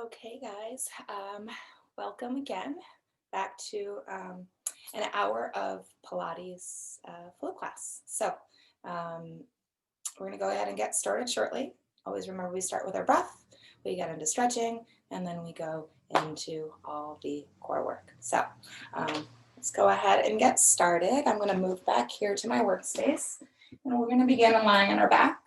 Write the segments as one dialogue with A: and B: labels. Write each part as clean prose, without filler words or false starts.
A: Okay, guys, welcome again back to an hour of Pilates flow class. Um, we're going to go ahead and get started shortly. Always remember we start with our breath, we get into stretching, and then we go into all the core work. Let's go ahead and get started. I'm going to move back here to my workspace, and we're going to begin lying on our back.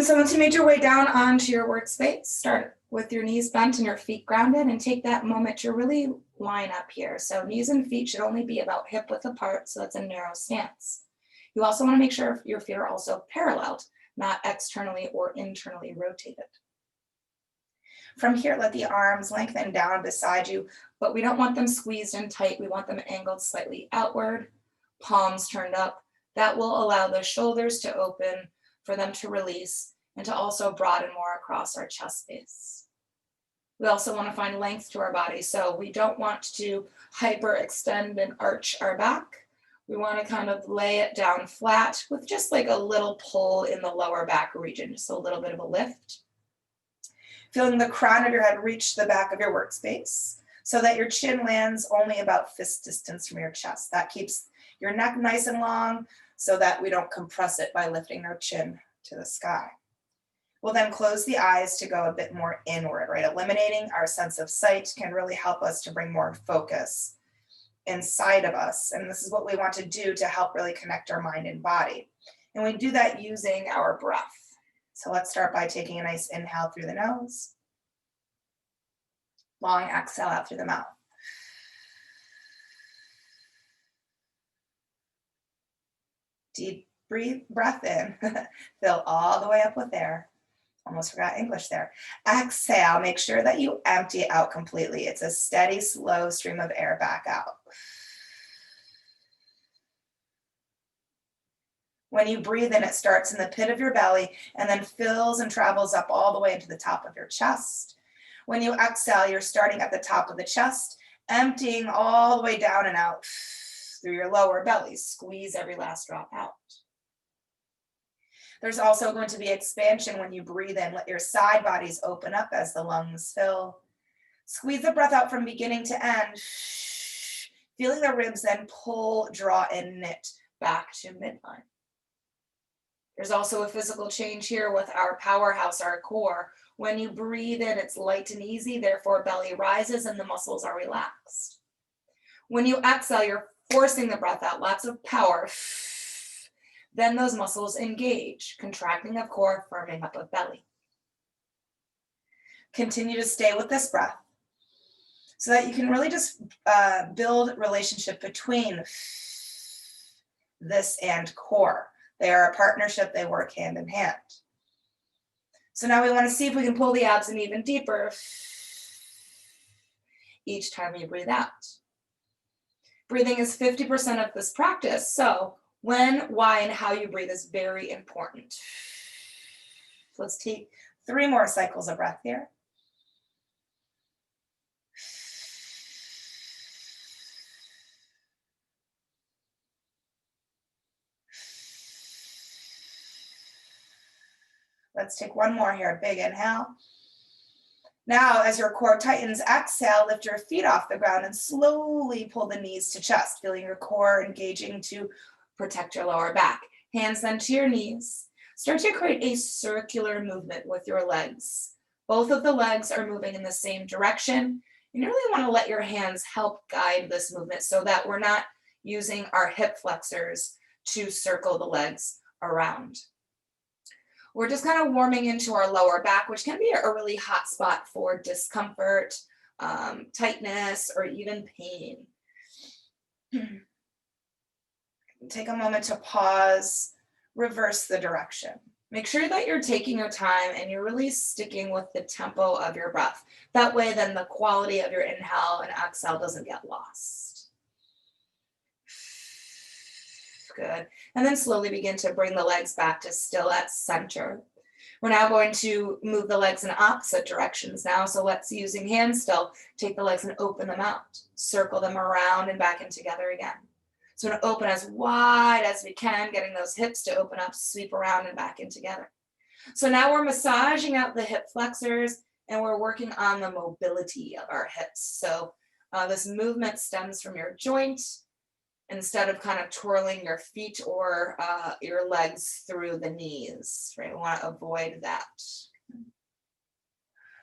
A: So once you made your way down onto your workspace, start with your knees bent and your feet grounded, and take that moment to really line up here. So knees and feet should only be about hip width apart, so that's a narrow stance. You also want to make sure your feet are also paralleled, not externally or internally rotated. From here, let the arms lengthen down beside you, but we don't want them squeezed in tight. We want them angled slightly outward, palms turned up. That will allow the shoulders to open, for them to release, and to also broaden more across our chest space. We also want to find length to our body, so we don't want to hyperextend and arch our back. We want to kind of lay it down flat with just like a little pull in the lower back region, just a little bit of a lift. Feeling the crown of your head reach the back of your workspace so that your chin lands only about fist distance from your chest. That keeps your neck nice and long so that we don't compress it by lifting our chin to the sky. We'll then close the eyes to go a bit more inward, right? Eliminating our sense of sight can really help us to bring more focus inside of us. And this is what we want to do to help really connect our mind and body. And we do that using our breath. So let's start by taking a nice inhale through the nose. Long exhale out through the mouth. Deep breath in, fill all the way up with air. Almost forgot English there. Exhale, make sure that you empty it out completely. It's a steady, slow stream of air back out. When you breathe in, it starts in the pit of your belly and then fills and travels up all the way into the top of your chest. When you exhale, you're starting at the top of the chest, emptying all the way down and out through your lower belly. Squeeze every last drop out. There's also going to be expansion when you breathe in. Let your side bodies open up as the lungs fill. Squeeze the breath out from beginning to end. Feeling the ribs then pull, draw, and knit back to midline. There's also a physical change here with our powerhouse, our core. When you breathe in, it's light and easy, therefore belly rises and the muscles are relaxed. When you exhale, you're forcing the breath out, lots of power. Then those muscles engage, contracting of core, firming up of belly. Continue to stay with this breath so that you can really just build relationship between this and core. They are a partnership, they work hand in hand. So now we want to see if we can pull the abs in even deeper each time you breathe out. Breathing is 50% of this practice, so when, why, and how you breathe is very important. Let's take 3 more cycles of breath here. Let's take 1 more here, big inhale. Now, as your core tightens, exhale, lift your feet off the ground and slowly pull the knees to chest, feeling your core engaging to protect your lower back. Hands then to your knees. Start to create a circular movement with your legs. Both of the legs are moving in the same direction. You really want to let your hands help guide this movement so that we're not using our hip flexors to circle the legs around. We're just kind of warming into our lower back, which can be a really hot spot for discomfort, tightness, or even pain. Take a moment to pause, reverse the direction. Make sure that you're taking your time and you're really sticking with the tempo of your breath. That way, then the quality of your inhale and exhale doesn't get lost. Good. And then slowly begin to bring the legs back to still at center. We're now going to move the legs in opposite directions now. So let's, using hands still, take the legs and open them out. Circle them around and back in together again. So we're going to open as wide as we can, getting those hips to open up, sweep around and back in together. So now we're massaging out the hip flexors and we're working on the mobility of our hips. So this movement stems from your joint instead of kind of twirling your feet or your legs through the knees, right? We want to avoid that.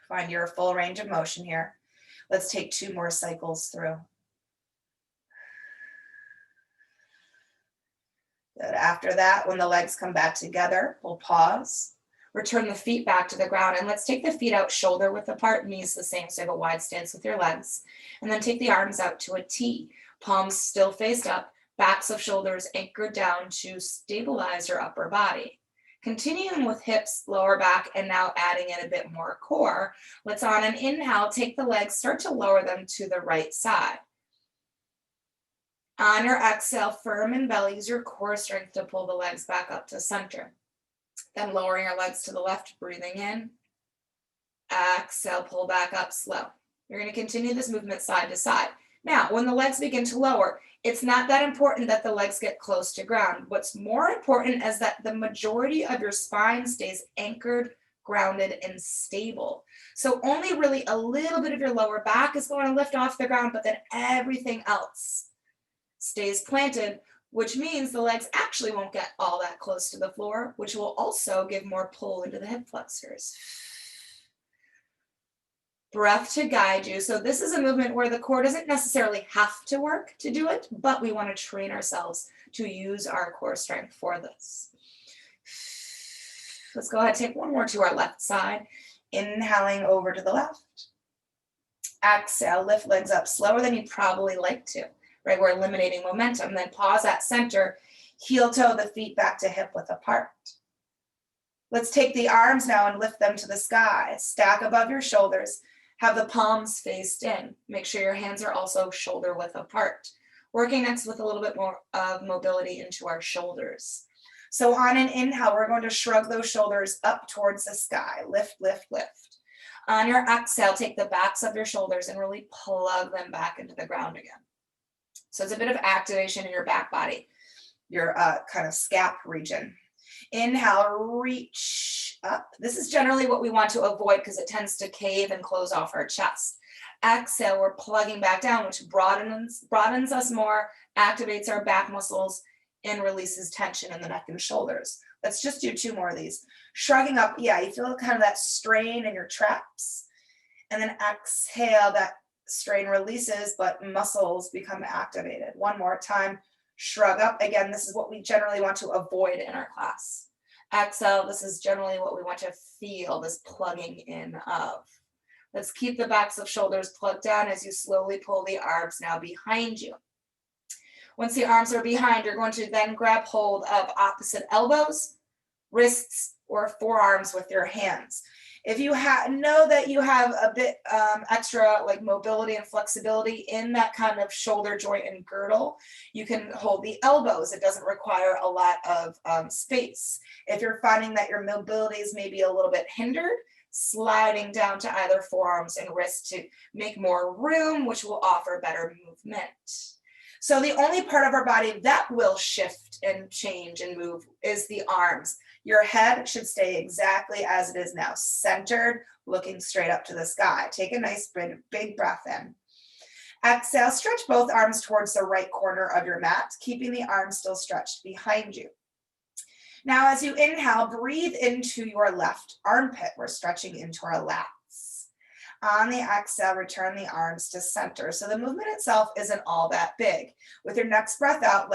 A: Find your full range of motion here. Let's take 2 more cycles through. Good. After that, when the legs come back together, we'll pause. Return the feet back to the ground, and let's take the feet out shoulder width apart, knees the same, so you have a wide stance with your legs. And then take the arms out to a T, palms still faced up, backs of shoulders anchored down to stabilize your upper body. Continuing with hips, lower back, and now adding in a bit more core. Let's on an inhale, take the legs, start to lower them to the right side. On your exhale, firm in belly, use your core strength to pull the legs back up to center. Then lowering your legs to the left, breathing in. Exhale, pull back up slow. You're going to continue this movement side to side. Now, when the legs begin to lower, it's not that important that the legs get close to ground. What's more important is that the majority of your spine stays anchored, grounded, and stable. So only really a little bit of your lower back is going to lift off the ground, but then everything else stays planted, which means the legs actually won't get all that close to the floor, which will also give more pull into the hip flexors. Breath to guide you. So this is a movement where the core doesn't necessarily have to work to do it, but we want to train ourselves to use our core strength for this. Let's go ahead and take 1 more to our left side. Inhaling over to the left. Exhale, lift legs up slower than you'd probably like to, right? We're eliminating momentum. Then pause at center, heel toe the feet back to hip width apart. Let's take the arms now and lift them to the sky. Stack above your shoulders. Have the palms faced in. Make sure your hands are also shoulder width apart. Working next with a little bit more of mobility into our shoulders. So on an inhale, we're going to shrug those shoulders up towards the sky. Lift, lift, lift. On your exhale, take the backs of your shoulders and really plug them back into the ground again. So it's a bit of activation in your back body, your kind of scap region. Inhale, reach up. This is generally what we want to avoid because it tends to cave and close off our chest. Exhale, we're plugging back down, which broadens us more, activates our back muscles, and releases tension in the neck and shoulders. Let's just do 2 more of these. Shrugging up, yeah, you feel kind of that strain in your traps. And then exhale, that strain releases, but muscles become activated. 1 more time. Shrug up. Again, this is what we generally want to avoid in our class. Exhale, this is generally what we want to feel, this plugging in of. Let's keep the backs of shoulders plugged down as you slowly pull the arms now behind you. Once the arms are behind, you're going to then grab hold of opposite elbows, wrists, or forearms with your hands. If you know that you have a bit extra like mobility and flexibility in that kind of shoulder joint and girdle, you can hold the elbows. It doesn't require a lot of space. If you're finding that your mobility is maybe a little bit hindered, sliding down to either forearms and wrists to make more room, which will offer better movement. So the only part of our body that will shift and change and move is the arms. Your head should stay exactly as it is now, centered, looking straight up to the sky. Take a nice big breath in. Exhale, stretch both arms towards the right corner of your mat, keeping the arms still stretched behind you. Now, as you inhale, breathe into your left armpit. We're stretching into our lats. On the exhale, return the arms to center. So the movement itself isn't all that big. With your next breath out,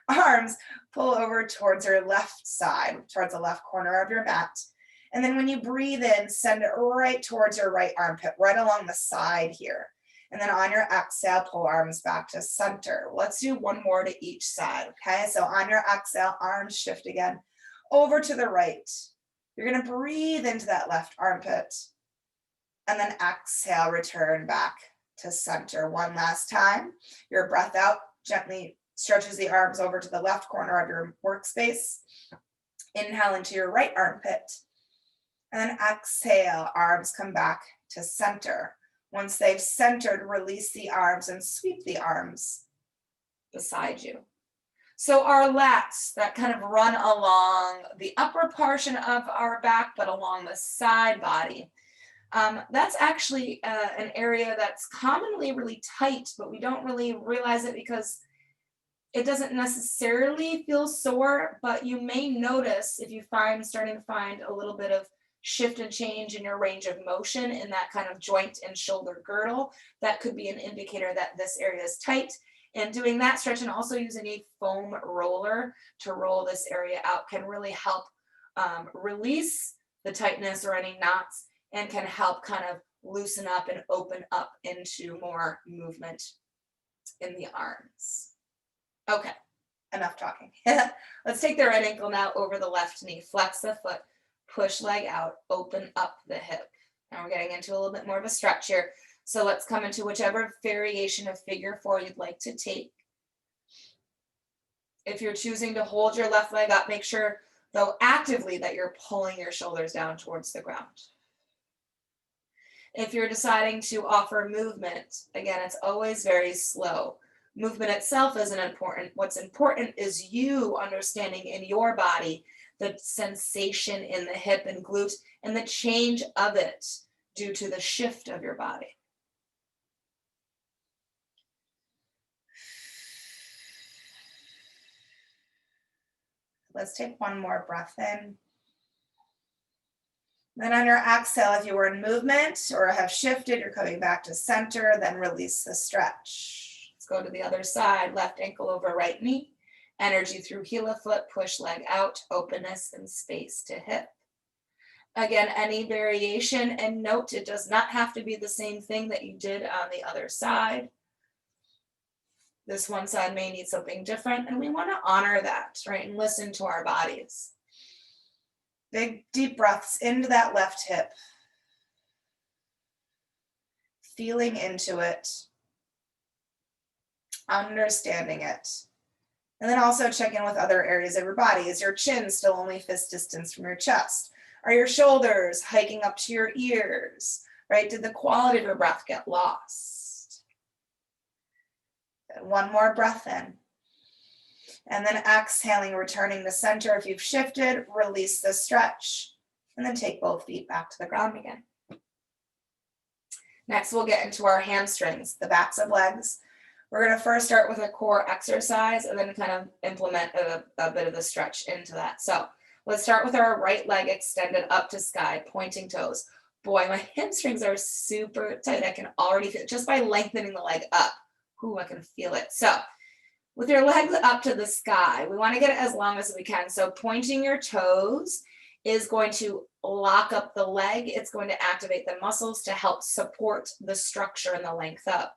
A: arms pull over towards your left side, towards the left corner of your mat. And then when you breathe in, send it right towards your right armpit, right along the side here. And then on your exhale, pull arms back to center. Let's do 1 more to each side, okay? So on your exhale, arms shift again over to the right. You're gonna breathe into that left armpit. And then exhale, return back to center. 1 last time. Your breath out gently stretches the arms over to the left corner of your workspace. Inhale into your right armpit. And then exhale, arms come back to center. Once they've centered, release the arms and sweep the arms beside you. So our lats that kind of run along the upper portion of our back, but along the side body. That's actually an area that's commonly really tight, but we don't really realize it because it doesn't necessarily feel sore, but you may notice if you starting to find a little bit of shift and change in your range of motion in that kind of joint and shoulder girdle, that could be an indicator that this area is tight. And doing that stretch and also using a foam roller to roll this area out can really help release the tightness or any knots, and can help kind of loosen up and open up into more movement in the arms. Okay, enough talking. Let's take the right ankle now over the left knee. Flex the foot, push leg out, open up the hip. Now we're getting into a little bit more of a stretch here. So let's come into whichever variation of figure 4 you'd like to take. If you're choosing to hold your left leg up, make sure, though, actively that you're pulling your shoulders down towards the ground. If you're deciding to offer movement, again, it's always very slow. Movement itself isn't important. What's important is you understanding in your body the sensation in the hip and glute and the change of it due to the shift of your body. Let's take one more breath in. Then on your exhale, if you were in movement or have shifted, you're coming back to center, then release the stretch. Let's go to the other side, left ankle over right knee. Energy through heel of foot, push leg out, openness and space to hip. Again, any variation, and note it does not have to be the same thing that you did on the other side. This one side may need something different, and we want to honor that, right? And listen to our bodies. Big, deep breaths into that left hip. Feeling into it. Understanding it. And then also check in with other areas of your body. Is your chin still only fist distance from your chest? Are your shoulders hiking up to your ears, right? Did the quality of your breath get lost? And one more breath in. And then exhaling, returning to center. If you've shifted, release the stretch. And then take both feet back to the ground again. Next, we'll get into our hamstrings, the backs of legs. We're going to first start with a core exercise and then kind of implement a bit of the stretch into that. So let's start with our right leg extended up to sky, pointing toes. Boy, my hamstrings are super tight. I can already feel it just by lengthening the leg up. Ooh, I can feel it. So with your legs up to the sky, we want to get it as long as we can. So pointing your toes is going to lock up the leg. It's going to activate the muscles to help support the structure and the length up.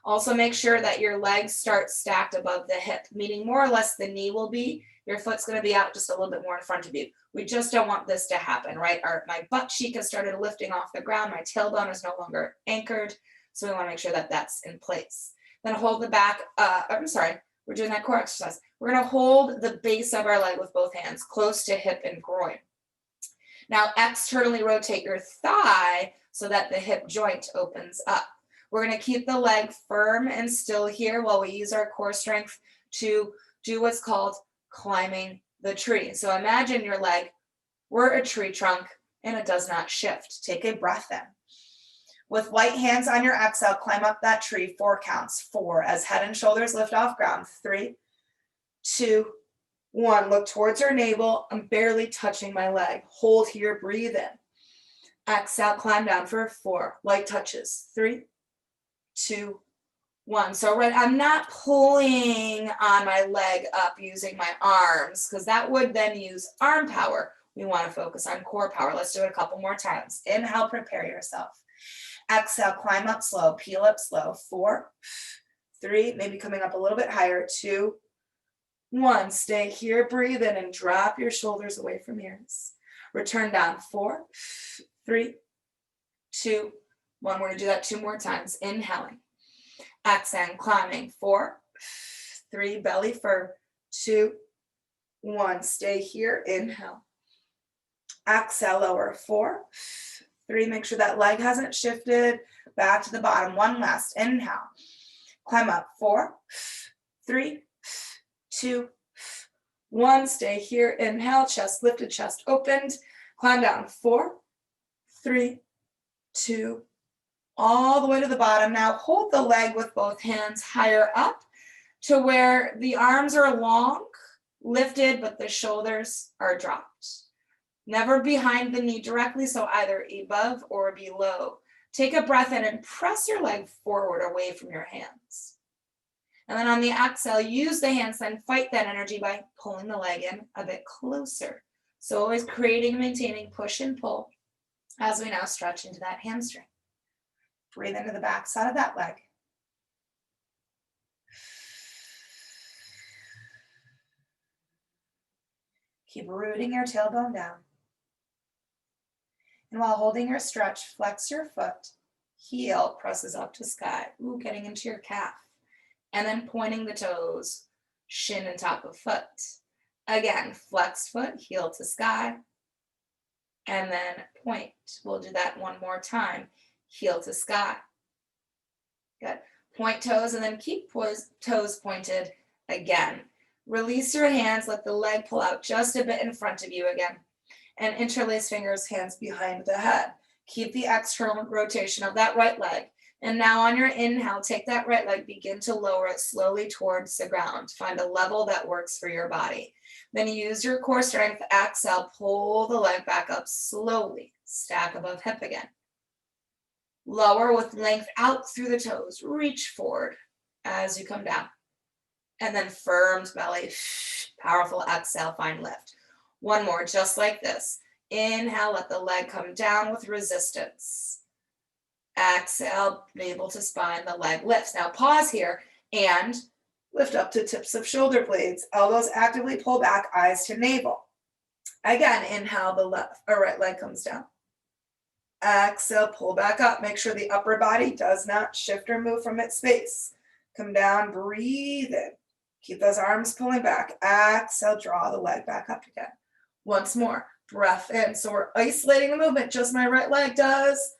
A: Also make sure that your legs start stacked above the hip, meaning more or less the knee will be. Your foot's going to be out just a little bit more in front of you. We just don't want this to happen, right? My butt cheek has started lifting off the ground. My tailbone is no longer anchored. So we want to make sure that that's in place. Then hold the back, we're doing that core exercise. We're going to hold the base of our leg with both hands close to hip and groin. Now externally rotate your thigh so that the hip joint opens up. We're going to keep the leg firm and still here while we use our core strength to do what's called climbing the tree. So imagine your leg were a tree trunk and it does not shift. Take a breath in. With light hands on your exhale, climb up that tree, 4 counts. 4 as head and shoulders lift off ground. 3, 2, 1. Look towards your navel. I'm barely touching my leg. Hold here, breathe in. Exhale, climb down for 4. Light touches. 3, 2, 1. So right, I'm not pulling on my leg up using my arms because that would then use arm power. We want to focus on core power. Let's do it a couple more times. Inhale, prepare yourself. Exhale, climb up slow, peel up slow. 4, 3, maybe coming up a little bit higher. 2, 1. Stay here, breathe in and drop your shoulders away from ears. Return down. 4, 3, 2, 1. We're going to do that 2 more times. Inhaling. Exhaling, climbing. 4, 3, belly firm. 2, 1. Stay here. Inhale. Exhale, lower. 4, 3, make sure that leg hasn't shifted. Back to the bottom. One last. Inhale. Climb up. 4, 3, 2, 1, stay here, inhale, chest lifted, chest opened, climb down, 4, 3, 2, all the way to the bottom. Now hold the leg with both hands higher up to where the arms are long, lifted, but the shoulders are dropped. Never behind the knee directly, so either above or below. Take a breath in and press your leg forward away from your hands. And then on the exhale, use the hands, then fight that energy by pulling the leg in a bit closer. So always creating and maintaining push and pull as we now stretch into that hamstring. Breathe into the back side of that leg. Keep rooting your tailbone down. And while holding your stretch, flex your foot. Heel presses up to sky. Ooh, getting into your calf. And then pointing the toes, shin and top of foot. Again, flexed foot, heel to sky. And then point. We'll do that one more time. Heel to sky. Good. Point toes and then keep toes pointed again. Release your hands, let the leg pull out just a bit in front of you again. And interlace fingers, hands behind the head. Keep the external rotation of that right leg. And now on your inhale, take that right leg, begin to lower it slowly towards the ground. Find a level that works for your body. Then use your core strength, exhale, pull the leg back up slowly. Stack above hip again. Lower with length out through the toes. Reach forward as you come down. And then firm belly, powerful exhale, find lift. One more, just like this. Inhale, let the leg come down with resistance. Exhale, able to spine, the leg lifts. Now pause here and lift up to tips of shoulder blades. Elbows actively pull back, eyes to navel. Again, inhale, the left or right leg comes down. Exhale, pull back up. Make sure the upper body does not shift or move from its space. Come down, breathe in. Keep those arms pulling back. Exhale, draw the leg back up again. Once more, breath in. So we're isolating the movement, just my right leg does.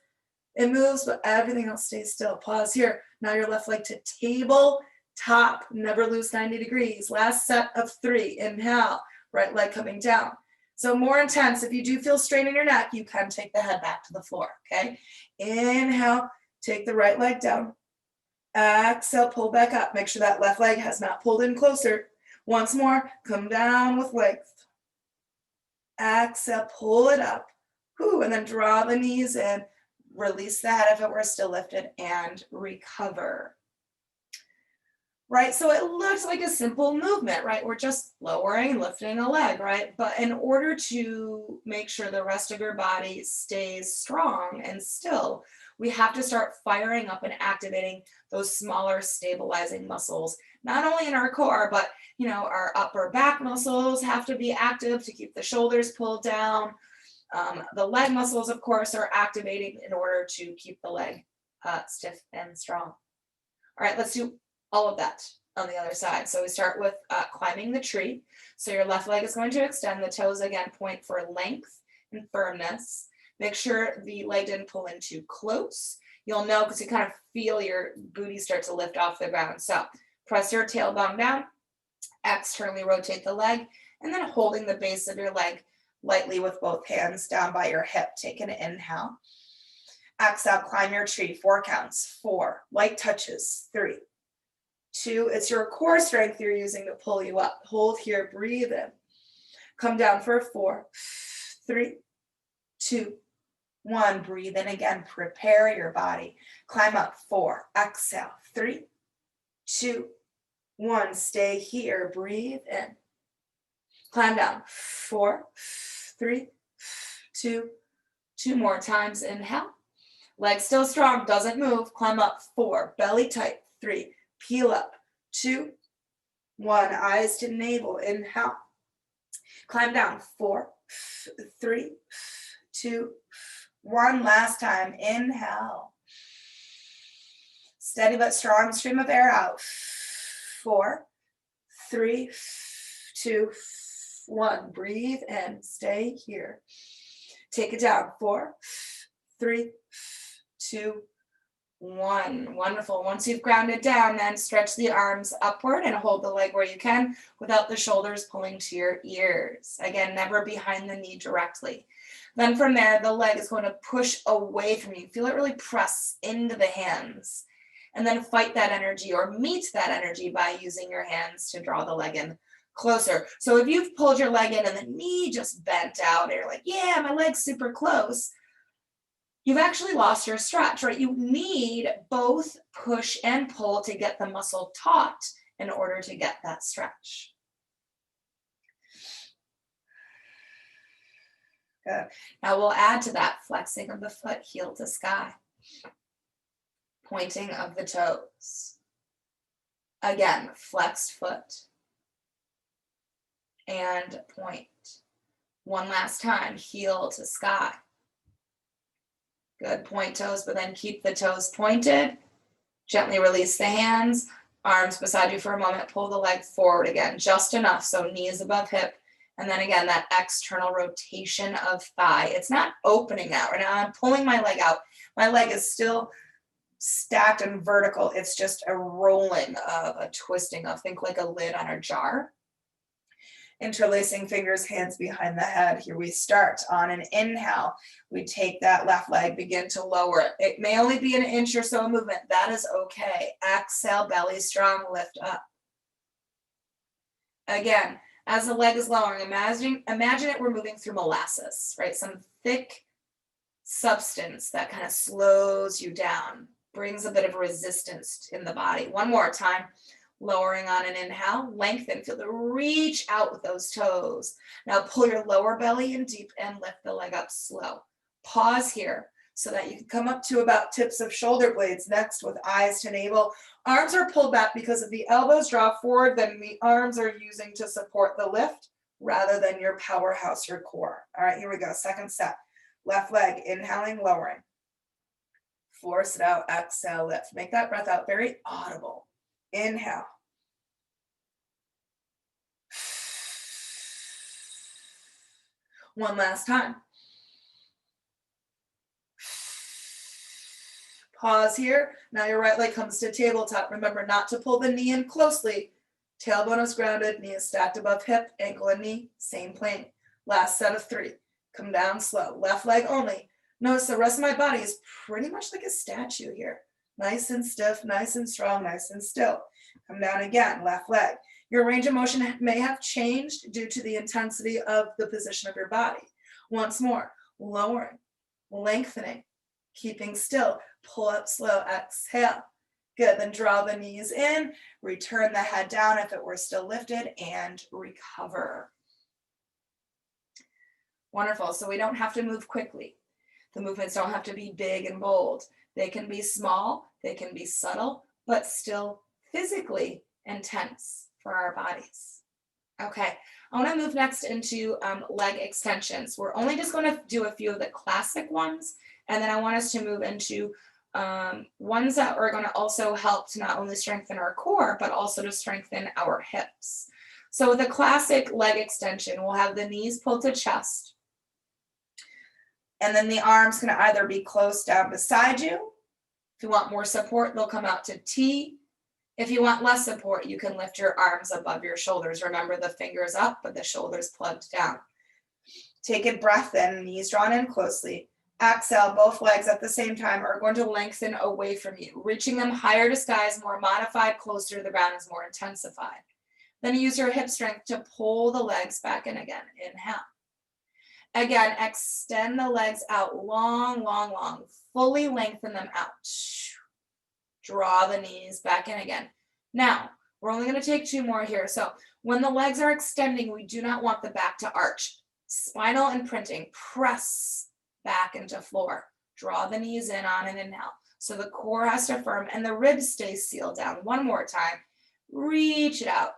A: It moves, but everything else stays still. Pause here. Now your left leg to table top. Never lose 90 degrees. Last set of 3. Inhale, right leg coming down. So more intense. If you do feel strain in your neck, you can take the head back to the floor, okay? Inhale, take the right leg down. Exhale, pull back up. Make sure that left leg has not pulled in closer. Once more, come down with length. Exhale, pull it up. Whew, and then draw the knees in. Release the head if it were still lifted and recover. Right, so it looks like a simple movement, right? We're just lowering, lifting a leg, right? But in order to make sure the rest of your body stays strong and still, we have to start firing up and activating those smaller stabilizing muscles, not only in our core, but our upper back muscles have to be active to keep the shoulders pulled down. The leg muscles, of course, are activating in order to keep the leg stiff and strong. All right, let's do all of that on the other side. So we start with climbing the tree. So your left leg is going to extend. The toes, again, point for length and firmness. Make sure the leg didn't pull in too close. You'll know because you kind of feel your booty start to lift off the ground. So press your tailbone down, externally rotate the leg, and then holding the base of your leg lightly with both hands down by your hip. Take an inhale. Exhale, climb your tree. 4 counts. 4, light touches. 3, 2, it's your core strength you're using to pull you up. Hold here, breathe in. Come down for 4, 3, 2, 1. Breathe in again. Prepare your body. Climb up. 4, exhale. 3, 2, 1. Stay here. Breathe in. Climb down. 4, 3, 2. 2 more times. Inhale. Leg still strong, doesn't move. Climb up. 4, belly tight. 3, peel up. 2, 1. Eyes to navel. Inhale. Climb down. 4, 3, 2, 1. Last time. Inhale. Steady but strong stream of air out. 4, 3, 2, 1. Breathe in. Stay here. Take it down. 4, 3, 2, 1. Wonderful. Once you've grounded down, then stretch the arms upward and hold the leg where you can without the shoulders pulling to your ears. Again, never behind the knee directly. Then from there, the leg is going to push away from you. Feel it really press into the hands. And then fight that energy or meet that energy by using your hands to draw the leg in closer. So if you've pulled your leg in and the knee just bent out, and you're like, yeah, my leg's super close, you've actually lost your stretch, right? You need both push and pull to get the muscle taut in order to get that stretch. Good. Now we'll add to that flexing of the foot, heel to sky. Pointing of the toes. Again, flexed foot. And point. One last time, heel to sky. Good, point toes, but then keep the toes pointed. Gently release the hands, arms beside you for a moment, pull the leg forward again, just enough, so knees above hip. And then again, that external rotation of thigh. It's not opening out. Right now I'm pulling my leg out. My leg is still stacked and vertical. It's just a rolling of a twisting of, think like a lid on a jar. Interlacing fingers, hands behind the head. Here we start. On an inhale, we take that left leg, begin to lower it. It may only be an inch or so of movement. That is okay. Exhale, belly strong, lift up. Again, as the leg is lowering, imagine it we're moving through molasses, right? Some thick substance that kind of slows you down, brings a bit of resistance in the body. One more time. Lowering on an inhale, lengthen, feel the reach out with those toes. Now pull your lower belly in deep and lift the leg up slow. Pause here so that you can come up to about tips of shoulder blades next with eyes to navel. Arms are pulled back because if the elbows draw forward, then the arms are using to support the lift rather than your powerhouse, your core. All right, here we go. Second set. Left leg, inhaling, lowering. Force it out, exhale, lift. Make that breath out very audible. Inhale. One last time. Pause here. Now your right leg comes to tabletop. Remember not to pull the knee in closely. Tailbone is grounded, knee is stacked above hip, ankle and knee, same plane. Last set of 3. Come down slow. Left leg only. Notice the rest of my body is pretty much like a statue here. Nice and stiff, nice and strong, nice and still. Come down again, left leg. Your range of motion may have changed due to the intensity of the position of your body. Once more, lowering, lengthening, keeping still. Pull up slow, exhale. Good, then draw the knees in, return the head down if it were still lifted, and recover. Wonderful, so we don't have to move quickly. The movements don't have to be big and bold. They can be small, they can be subtle, but still physically intense for our bodies. Okay, I want to move next into leg extensions. We're only just going to do a few of the classic ones, and then I want us to move into ones that are going to also help to not only strengthen our core, but also to strengthen our hips. So with a classic leg extension, we'll have the knees pulled to chest, and then the arms can either be close down beside you. If you want more support, they'll come out to T. If you want less support, you can lift your arms above your shoulders. Remember the fingers up, but the shoulders plugged down. Take a breath in, knees drawn in closely. Exhale, both legs at the same time are going to lengthen away from you. Reaching them higher to sky is more modified, closer to the ground is more intensified. Then use your hip strength to pull the legs back in again. Inhale. Again, extend the legs out long, long, long. Fully lengthen them out. Draw the knees back in again. Now, we're only going to take 2 more here. So when the legs are extending, we do not want the back to arch. Spinal imprinting. Press back into floor. Draw the knees in on an inhale. So the core has to firm and the ribs stay sealed down. One more time. Reach it out.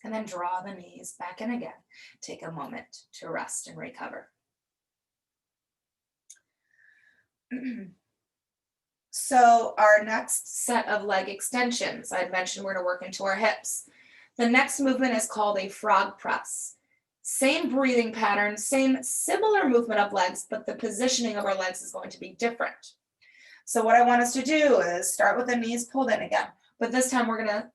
A: And then draw the knees back in again. Take a moment to rest and recover. So our next set of leg extensions, I mentioned we're going to work into our hips. The next movement is called a frog press. Same breathing pattern, same similar movement of legs, but the positioning of our legs is going to be different. So what I want us to do is start with the knees pulled in again, but this time we're gonna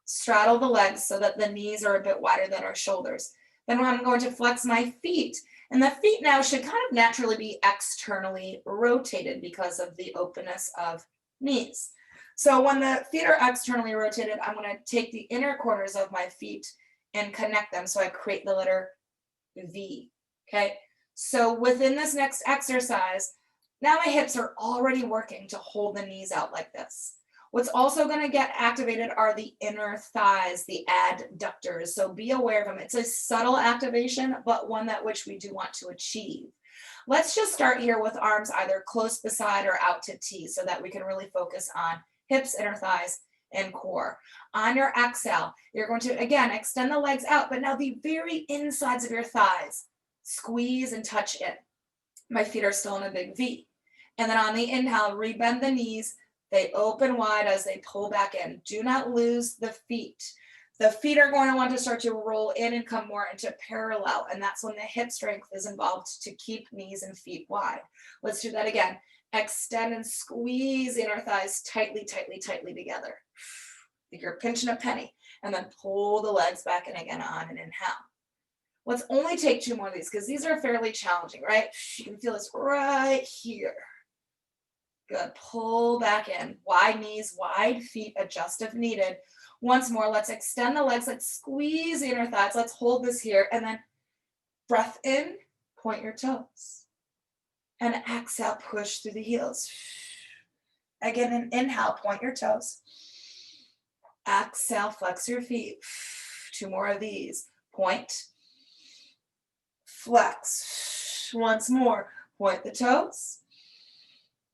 A: straddle the legs so that the knees are a bit wider than our shoulders. Then I'm going to flex my feet, and the feet now should kind of naturally be externally rotated because of the openness of knees. So when the feet are externally rotated, I'm going to take the inner corners of my feet and connect them so I create the letter V. Okay, so within this next exercise, now my hips are already working to hold the knees out like this. What's also going to get activated are the inner thighs, the adductors. So be aware of them. It's a subtle activation, but one that which we do want to achieve. Let's just start here with arms either close beside or out to T so that we can really focus on hips, inner thighs, and core. On your exhale, you're going to, again, extend the legs out, but now the very insides of your thighs, squeeze and touch in. My feet are still in a big V. And then on the inhale, rebend the knees. They open wide as they pull back in. Do not lose the feet. The feet are going to want to start to roll in and come more into parallel, and that's when the hip strength is involved to keep knees and feet wide. Let's do that again. Extend and squeeze inner thighs tightly, tightly, tightly together. Like you're pinching a penny, and then pull the legs back in again on an inhale. Let's only take 2 more of these because these are fairly challenging, right? You can feel this right here. Good, pull back in, wide knees, wide feet, adjust if needed. Once more, let's extend the legs, let's squeeze the inner thighs, let's hold this here, and then breath in, point your toes. And exhale, push through the heels. Again, an inhale, point your toes. Exhale, flex your feet. 2 more of these. Point, flex. Once more, point the toes.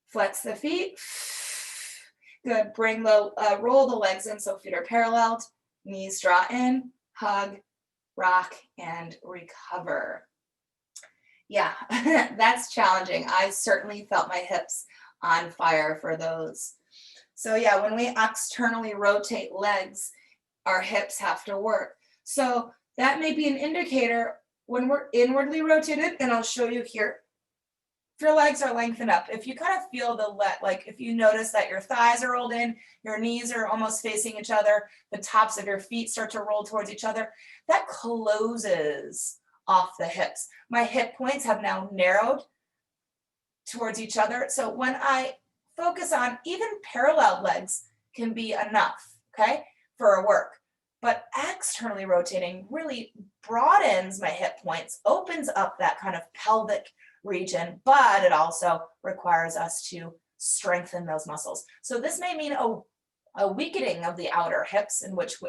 A: Flex the feet. Good. Bring the roll the legs in so feet are paralleled. Knees draw in, hug, rock, and recover. Yeah, that's challenging. I certainly felt my hips on fire for those. So yeah, when we externally rotate legs, our hips have to work. So that may be an indicator when we're inwardly rotated, and I'll show you here. If your legs are lengthened up, if you kind of feel like if you notice that your thighs are rolled in, your knees are almost facing each other, the tops of your feet start to roll towards each other, that closes off the hips. My hip points have now narrowed towards each other. So when I focus on even parallel legs can be enough, okay, for a work. But externally rotating really broadens my hip points, opens up that kind of pelvic region, but it also requires us to strengthen those muscles. So this may mean a weakening of the outer hips, in which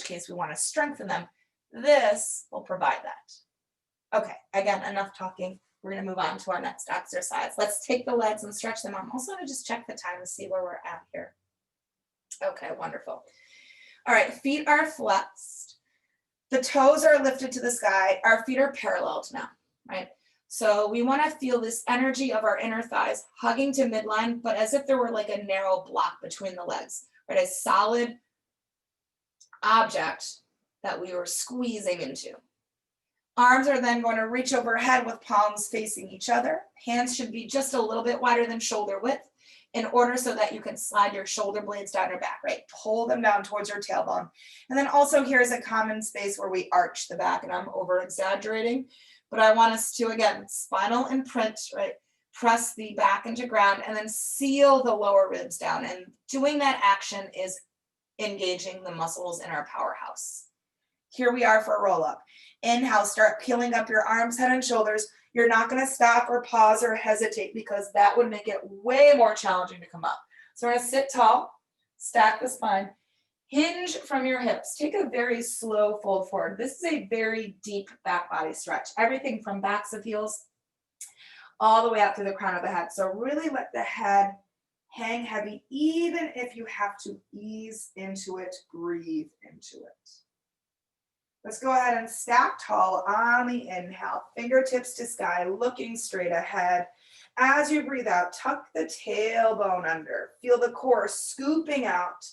A: case we want to strengthen them. This will provide that. Okay, again, enough talking. We're going to move on to our next exercise. Let's take the legs and stretch them. I'm also going to just check the time to see where we're at here. Okay, wonderful. All right, feet are flexed. The toes are lifted to the sky. Our feet are paralleled now, right? So we want to feel this energy of our inner thighs hugging to midline, but as if there were like a narrow block between the legs, right? A solid object that we were squeezing into. Arms are then going to reach overhead with palms facing each other. Hands should be just a little bit wider than shoulder width in order so that you can slide your shoulder blades down your back, right? Pull them down towards your tailbone. And then also here's a common space where we arch the back, and I'm over exaggerating, but I want us to, again, spinal imprint, right? Press the back into ground and then seal the lower ribs down. And doing that action is engaging the muscles in our powerhouse. Here we are for a roll up. Inhale, start peeling up your arms, head, and shoulders. You're not going to stop or pause or hesitate because that would make it way more challenging to come up. So we're going to sit tall, stack the spine, hinge from your hips. Take a very slow fold forward. This is a very deep back body stretch. Everything from backs of heels all the way up to the crown of the head. So really let the head hang heavy, even if you have to ease into it, breathe into it. Let's go ahead and stack tall on the inhale, fingertips to sky, looking straight ahead. As you breathe out, tuck the tailbone under. Feel the core scooping out.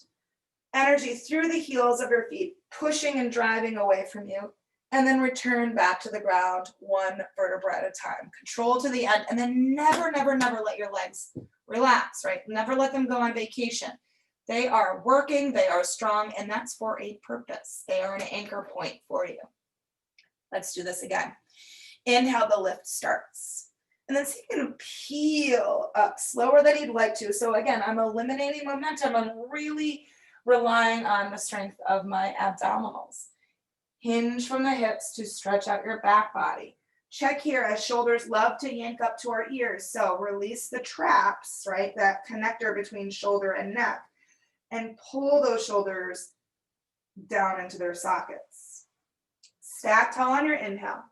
A: Energy through the heels of your feet, pushing and driving away from you. and then return back to the ground, one vertebra at a time. Control to the end, and then never, never, never let your legs relax, right? Never let them go on vacation. They are working, they are strong, and that's for a purpose. They are an anchor point for you. Let's do this again. Inhale, the lift starts. And then see if you can peel up slower than you'd like to. So again, I'm eliminating momentum. I'm really relying on the strength of my abdominals. Hinge from the hips to stretch out your back body. Check here as shoulders love to yank up to our ears. So release the traps, right? That connector between shoulder and neck. And pull those shoulders down into their sockets. Stack tall on your inhale.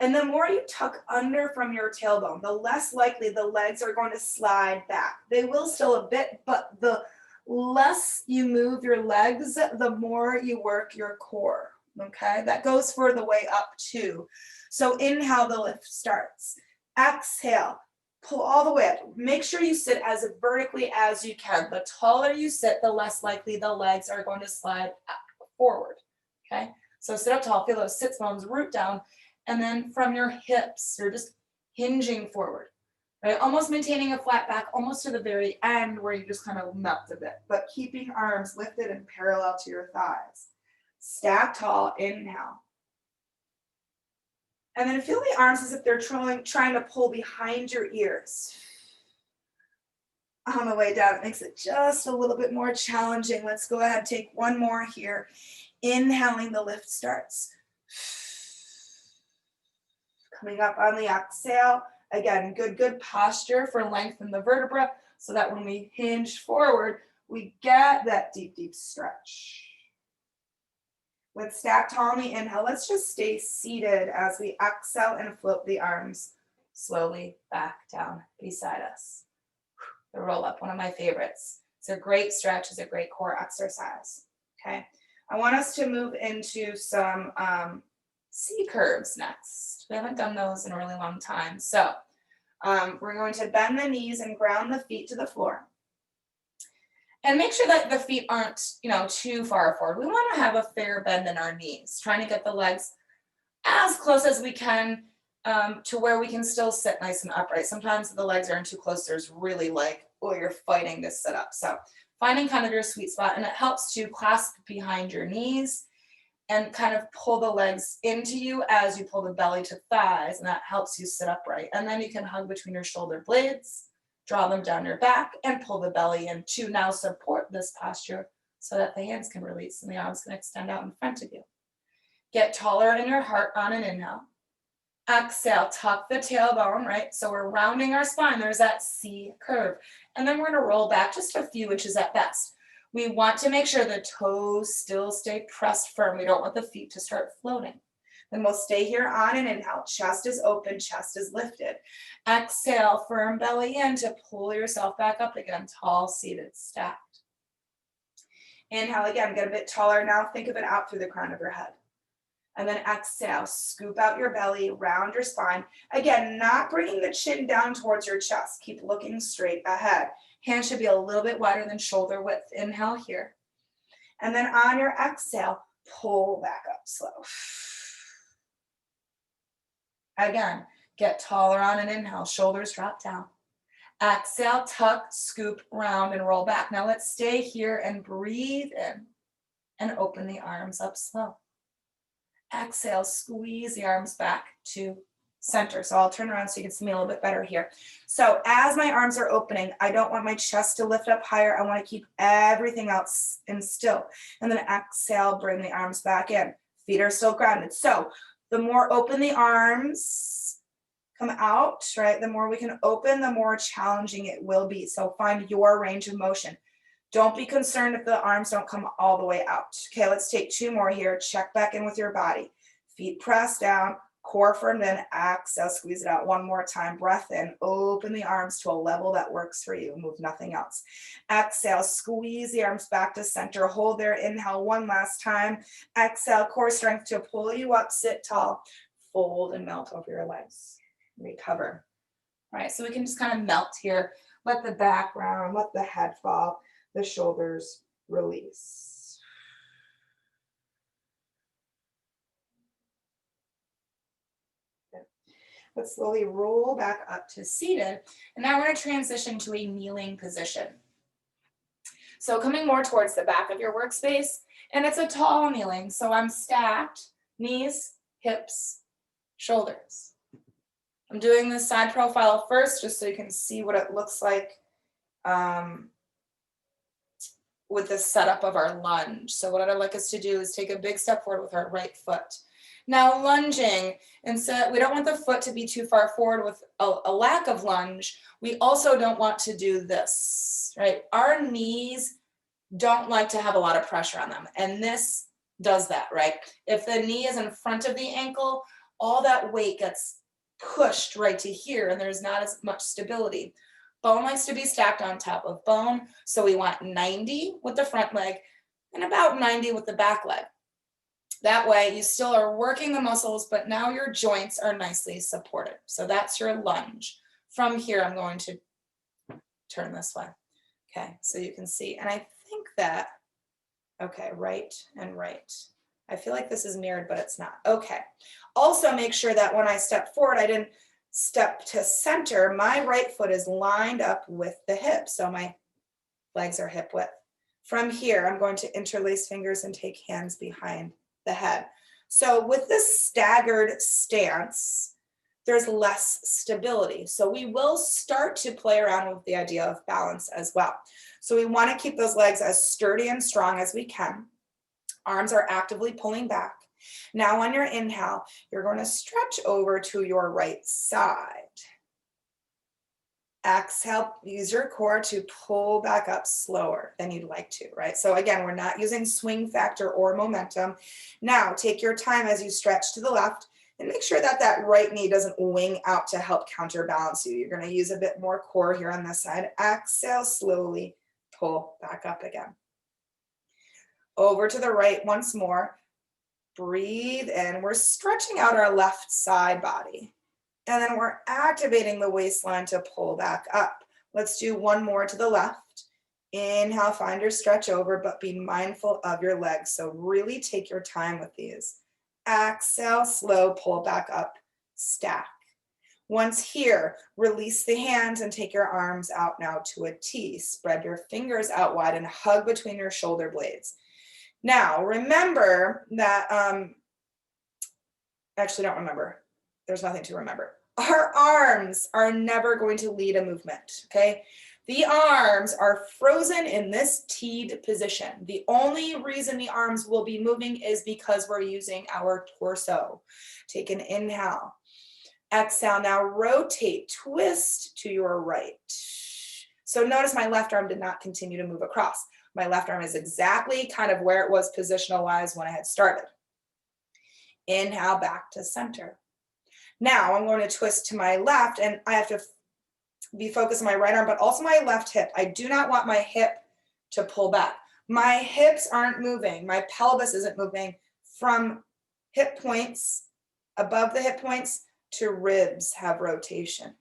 A: And the more you tuck under from your tailbone, the less likely the legs are going to slide back. They will still a bit, but the less you move your legs, the more you work your core, okay? That goes for the way up too. So inhale, the lift starts. Exhale, pull all the way up. Make sure you sit as vertically as you can. The taller you sit, the less likely the legs are going to slide forward, okay? So sit up tall, feel those sits bones root down, and then from your hips, you're just hinging forward, right? Almost maintaining a flat back, almost to the very end where you just kind of melt a bit, but keeping arms lifted and parallel to your thighs. Stack tall, inhale. And then feel the arms as if they're trying to pull behind your ears. On the way down, it makes it just a little bit more challenging. Let's go ahead and take one more here. Inhaling, the lift starts. Coming up on the exhale. Again, good posture for length in the vertebra so that when we hinge forward, we get that deep, deep stretch. With stack tall on the inhale, let's just stay seated as we exhale and float the arms slowly back down beside us. The roll up, one of my favorites. It's a great stretch, it's a great core exercise. Okay, I want us to move into some C curves next. We haven't done those in a really long time. So we're going to bend the knees and ground the feet to the floor. And make sure that the feet aren't, too far forward. We want to have a fair bend in our knees, trying to get the legs as close as we can to where we can still sit nice and upright. Sometimes the legs aren't too close. There's really you're fighting to sit up. So finding kind of your sweet spot, and it helps to clasp behind your knees and kind of pull the legs into you as you pull the belly to thighs, and that helps you sit upright. And then you can hug between your shoulder blades, draw them down your back, and pull the belly in to now support this posture so that the hands can release and the arms can extend out in front of you. Get taller in your heart on an inhale. Exhale, tuck the tailbone, right? So we're rounding our spine. There's that C curve. And then we're gonna roll back just a few inches at best. We want to make sure the toes still stay pressed firm. We don't want the feet to start floating. Then we'll stay here on an inhale. Chest is open, chest is lifted. Exhale, firm belly in to pull yourself back up again, tall, seated, stacked. Inhale again, get a bit taller now. Think of it out through the crown of your head. And then exhale, scoop out your belly, round your spine. Again, not bringing the chin down towards your chest. Keep looking straight ahead. Hands should be a little bit wider than shoulder width. Inhale here. And then on your exhale, pull back up slow. Again, get taller on an inhale, shoulders drop down. Exhale, tuck, scoop, round, and roll back. Now let's stay here and breathe in and open the arms up slow. Exhale, squeeze the arms back to center. So I'll turn around so you can see me a little bit better here. So as my arms are opening, I don't want my chest to lift up higher. I want to keep everything else in still. And then exhale, bring the arms back in. Feet are still grounded. So the more open the arms come out, right, the more we can open, the more challenging it will be. So find your range of motion. Don't be concerned if the arms don't come all the way out. Okay, let's take two more here. Check back in with your body. Feet pressed down, core firm in, exhale, squeeze it out one more time. Breath in, open the arms to a level that works for you. Move nothing else. Exhale, squeeze the arms back to center. Hold there, inhale one last time. Exhale, core strength to pull you up, sit tall. Fold and melt over your legs. Recover. All right, so we can just kind of melt here. Let the back round, let the head fall. The shoulders release. Let's slowly roll back up to seated. And now we're going to transition to a kneeling position. So coming more towards the back of your workspace, and it's a tall kneeling. So I'm stacked, knees, hips, shoulders. I'm doing this side profile first, just so you can see what it looks like with the setup of our lunge. So what I'd like us to do is take a big step forward with our right foot. Now lunging, and so we don't want the foot to be too far forward with a lack of lunge. We also don't want to do this, right? Our knees don't like to have a lot of pressure on them, and this does that, right? If the knee is in front of the ankle, all that weight gets pushed right to here, and there's not as much stability. Bone likes to be stacked on top of bone, so we want 90 with the front leg and about 90 with the back leg. That way you still are working the muscles, but now your joints are nicely supported. So that's your lunge. From here, I'm going to turn this way. Okay, so you can see, and I think that, okay, right and right. I feel like this is mirrored, but it's not. Okay. Also make sure that when I step forward, I didn't step to center. My right foot is lined up with the hip, so my legs are hip width. From here, I'm going to interlace fingers and take hands behind the head. So with this staggered stance, there's less stability. So we will start to play around with the idea of balance as well. So we want to keep those legs as sturdy and strong as we can. Arms are actively pulling back. Now on your inhale, you're going to stretch over to your right side. Exhale, use your core to pull back up slower than you'd like to, right? So again, we're not using swing factor or momentum. Now take your time as you stretch to the left and make sure that that right knee doesn't wing out to help counterbalance you. You're going to use a bit more core here on this side. Exhale, slowly pull back up again. Over to the right once more. Breathe in. We're stretching out our left side body. And then we're activating the waistline to pull back up. Let's do one more to the left. Inhale, find your stretch over, but be mindful of your legs. So really take your time with these. Exhale, slow, pull back up, stack. Once here, release the hands and take your arms out now to a T. Spread your fingers out wide and hug between your shoulder blades. Now, remember that, actually don't remember. There's nothing to remember. Our arms are never going to lead a movement, okay? The arms are frozen in this T'd position. The only reason the arms will be moving is because we're using our torso. Take an inhale. Exhale, now rotate, twist to your right. So notice my left arm did not continue to move across. My left arm is exactly kind of where it was positional-wise when I had started. Inhale, back to center. Now I'm going to twist to my left, and I have to be focused on my right arm, but also my left hip. I do not want my hip to pull back. My hips aren't moving. My pelvis isn't moving from hip points, above the hip points, to ribs have rotation.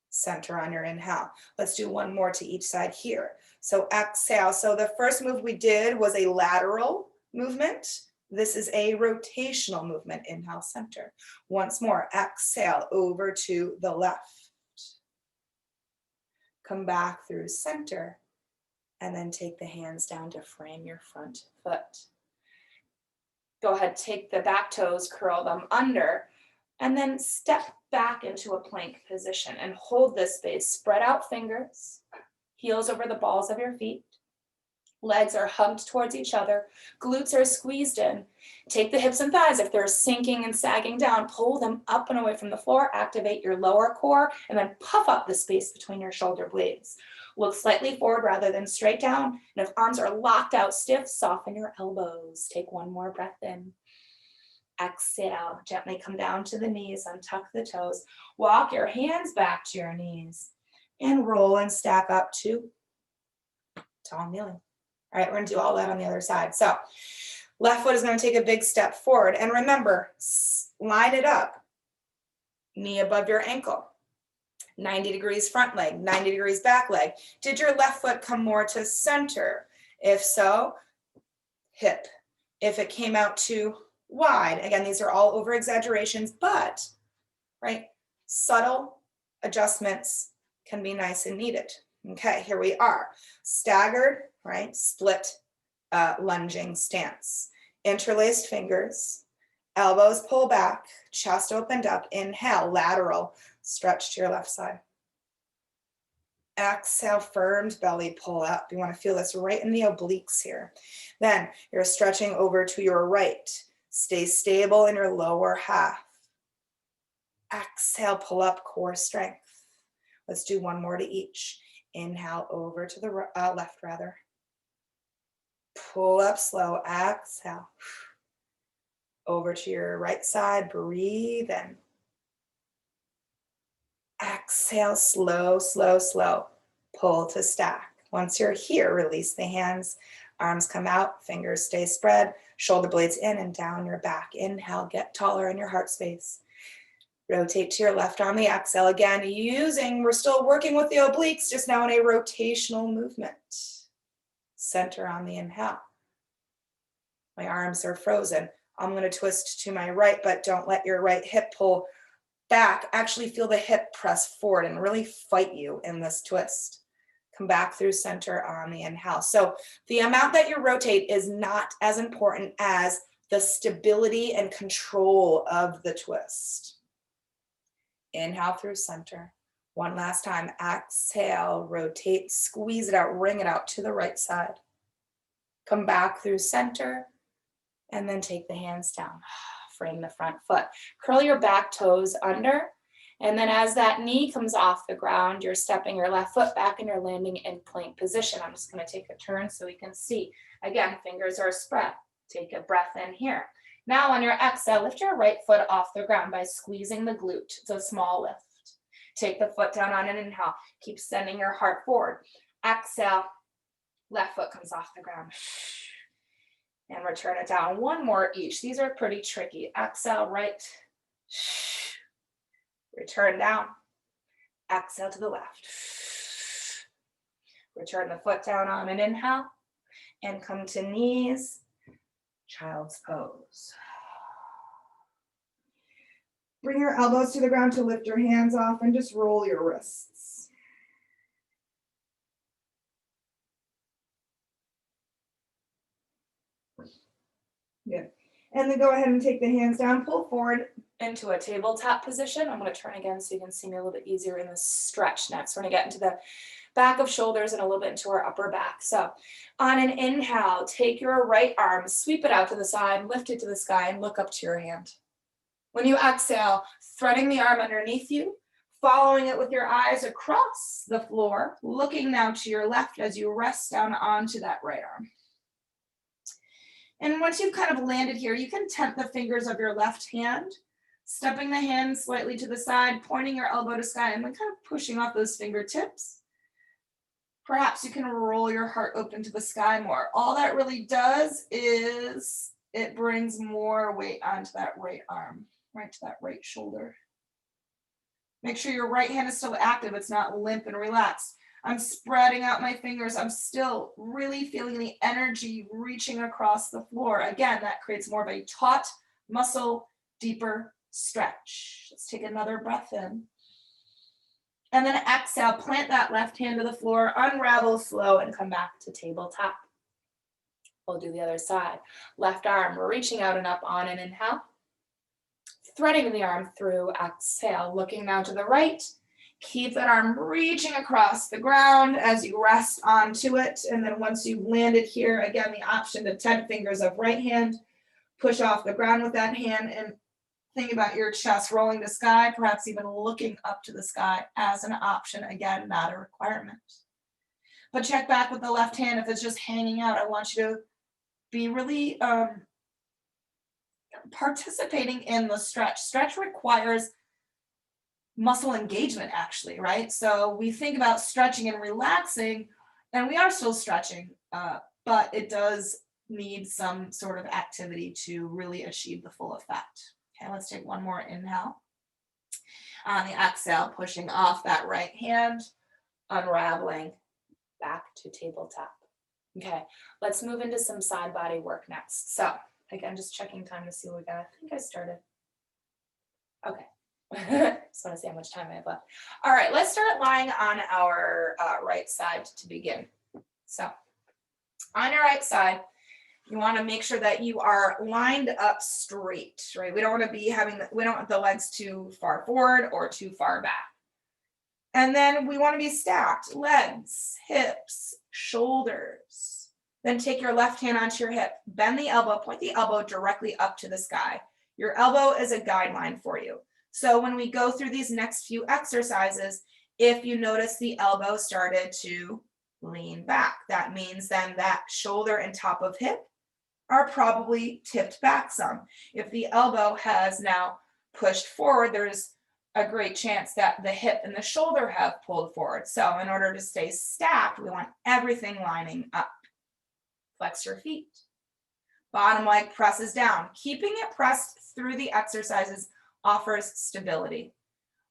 A: Center on your inhale. Let's do one more to each side here. So exhale. So the first move we did was a lateral movement. This is a rotational movement. Inhale, center. Once more, exhale over to the left. Come back through center, and then take the hands down to frame your front foot. Go ahead, take the back toes, curl them under, and then step back into a plank position and hold this space. Spread out fingers, heels over the balls of your feet. Legs are hugged towards each other. Glutes are squeezed in. Take the hips and thighs. If they're sinking and sagging down, pull them up and away from the floor. Activate your lower core and then puff up the space between your shoulder blades. Look slightly forward rather than straight down. And if arms are locked out stiff, soften your elbows. Take one more breath in. Exhale. Gently come down to the knees. Untuck the toes. Walk your hands back to your knees. And roll and stack up to tall kneeling. All right, we're going to do all that on the other side. So left foot is going to take a big step forward. And remember, line it up. Knee above your ankle. 90 degrees front leg, 90 degrees back leg. Did your left foot come more to center? If so, hip. If it came out too wide, again, these are all over exaggerations, but right? Subtle adjustments can be nice and needed. Okay, here we are. Staggered, right? Split lunging stance. Interlaced fingers, elbows pull back, chest opened up. Inhale, lateral, stretch to your left side. Exhale, firmed belly pull up. You want to feel this right in the obliques here. Then you're stretching over to your right. Stay stable in your lower half. Exhale, pull up, core strength. Let's do one more to each. Inhale, over to the left rather. Pull up slow, exhale. Over to your right side, breathe in. Exhale, slow, slow, slow. Pull to stack. Once you're here, release the hands. Arms come out, fingers stay spread, shoulder blades in and down your back. Inhale, get taller in your heart space. Rotate to your left on the exhale. Again, we're still working with the obliques, just now in a rotational movement. Center on the inhale. My arms are frozen. I'm going to twist to my right, but don't let your right hip pull back. Actually feel the hip press forward and really fight you in this twist. Come back through center on the inhale. So the amount that you rotate is not as important as the stability and control of the twist. Inhale through center. One last time. Exhale, rotate, squeeze it out, wring it out to the right side. Come back through center and then take the hands down. Frame the front foot. Curl your back toes under. And then as that knee comes off the ground, you're stepping your left foot back and you're landing in plank position. I'm just going to take a turn so we can see. Again, fingers are spread. Take a breath in here. Now on your exhale, lift your right foot off the ground by squeezing the glute. It's a small lift. Take the foot down on an inhale. Keep sending your heart forward. Exhale, left foot comes off the ground. And return it down. One more each. These are pretty tricky. Exhale, right. Return down. Exhale to the left. Return the foot down on an inhale. And come to knees. Child's pose. Bring your elbows to the ground to lift your hands off and just roll your wrists. Good. And then go ahead and take the hands down, pull forward into a tabletop position. I'm going to turn again so you can see me a little bit easier in this stretch next. We're going to get into the back of shoulders and a little bit into our upper back. So on an inhale, take your right arm, sweep it out to the side, lift it to the sky, and look up to your hand. When you exhale, threading the arm underneath you, following it with your eyes across the floor, looking now to your left as you rest down onto that right arm. And once you've kind of landed here, you can tent the fingers of your left hand, stepping the hand slightly to the side, pointing your elbow to sky, and then kind of pushing off those fingertips. Perhaps you can roll your heart open to the sky more. All that really does is it brings more weight onto that right arm, right to that right shoulder. Make sure your right hand is still active. It's not limp and relaxed. I'm spreading out my fingers. I'm still really feeling the energy reaching across the floor. Again, that creates more of a taut muscle, deeper stretch. Let's take another breath in. And then exhale, plant that left hand to the floor, unravel slow, and come back to tabletop. We'll do the other side. Left arm reaching out and up on an inhale. Threading the arm through, exhale. Looking now to the right. Keep that arm reaching across the ground as you rest onto it. And then once you've landed here, again, the option to tent fingers of right hand, push off the ground with that hand and think about your chest rolling to sky, perhaps even looking up to the sky as an option. Again, not a requirement. But check back with the left hand if it's just hanging out. I want you to be really participating in the stretch. Stretch requires muscle engagement, actually, right? So we think about stretching and relaxing, and we are still stretching, but it does need some sort of activity to really achieve the full effect. Okay, let's take one more inhale. On the exhale, pushing off that right hand, unraveling back to tabletop. Okay, let's move into some side body work next. So again, just checking time to see what we got. I think I started. Okay. Just want to see how much time I have left. All right, let's start lying on our right side to begin. So on your right side, you want to make sure that you are lined up straight, right? We don't want to be we don't want the legs too far forward or too far back. And then we want to be stacked, legs, hips, shoulders. Then take your left hand onto your hip, bend the elbow, point the elbow directly up to the sky. Your elbow is a guideline for you. So when we go through these next few exercises, if you notice the elbow started to lean back, that means then that shoulder and top of hip are probably tipped back some. If the elbow has now pushed forward, there's a great chance that the hip and the shoulder have pulled forward. So in order to stay stacked, we want everything lining up. Flex your feet. Bottom leg presses down. Keeping it pressed through the exercises offers stability.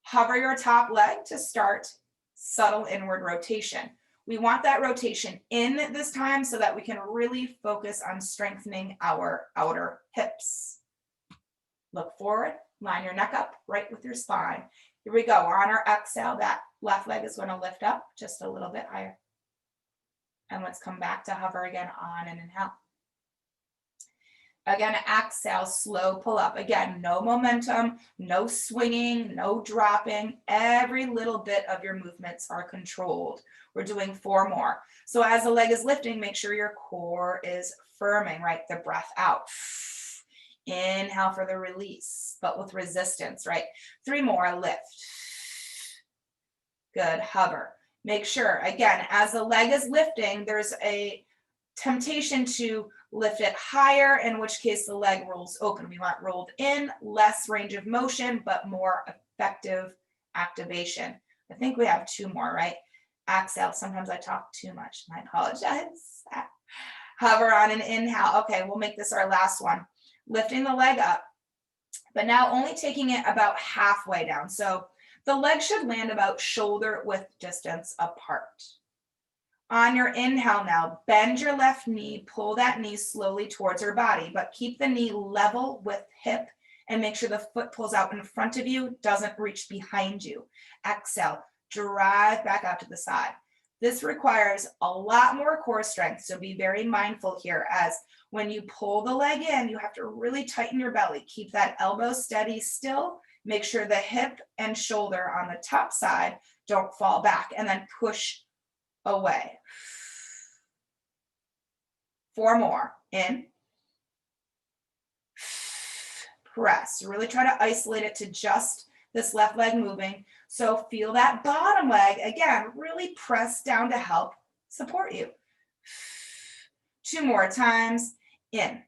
A: Hover your top leg to start subtle inward rotation. We want that rotation in this time so that we can really focus on strengthening our outer hips. Look forward, line your neck up right with your spine. Here we go. On our exhale, that left leg is going to lift up just a little bit higher. And let's come back to hover again on an inhale. Again, exhale, slow pull up. Again, no momentum, no swinging, no dropping. Every little bit of your movements are controlled. We're doing 4 more. So as the leg is lifting, make sure your core is firming, right? The breath out. Inhale for the release, but with resistance, right? 3 more, lift. Good, hover. Make sure, again, as the leg is lifting, there's a temptation to lift it higher, in which case the leg rolls open. We want rolled in, less range of motion, but more effective activation. I think we have 2 more, right? Exhale. Sometimes I talk too much. I apologize. Hover on an inhale. Okay, we'll make this our last one. Lifting the leg up, but now only taking it about halfway down. So the leg should land about shoulder width distance apart. On your inhale now, bend your left knee, pull that knee slowly towards your body, but keep the knee level with hip and make sure the foot pulls out in front of you, doesn't reach behind you. Exhale, drive back out to the side. This requires a lot more core strength, so be very mindful here as when you pull the leg in, you have to really tighten your belly. Keep that elbow steady still. Make sure the hip and shoulder on the top side don't fall back, and then push away. 4 more. In. Press. Really try to isolate it to just this left leg moving. So feel that bottom leg. Again, really press down to help support you. 2 more times. In.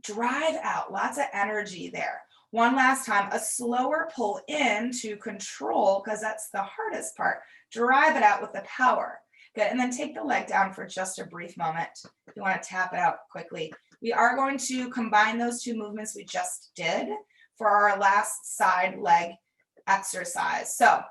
A: Drive out. Lots of energy there. 1 last time. A slower pull in to control, because that's the hardest part. Drive it out with the power. Good. And then take the leg down for just a brief moment. If you want to tap it out quickly. We are going to combine those 2 movements we just did for our last side leg exercise. So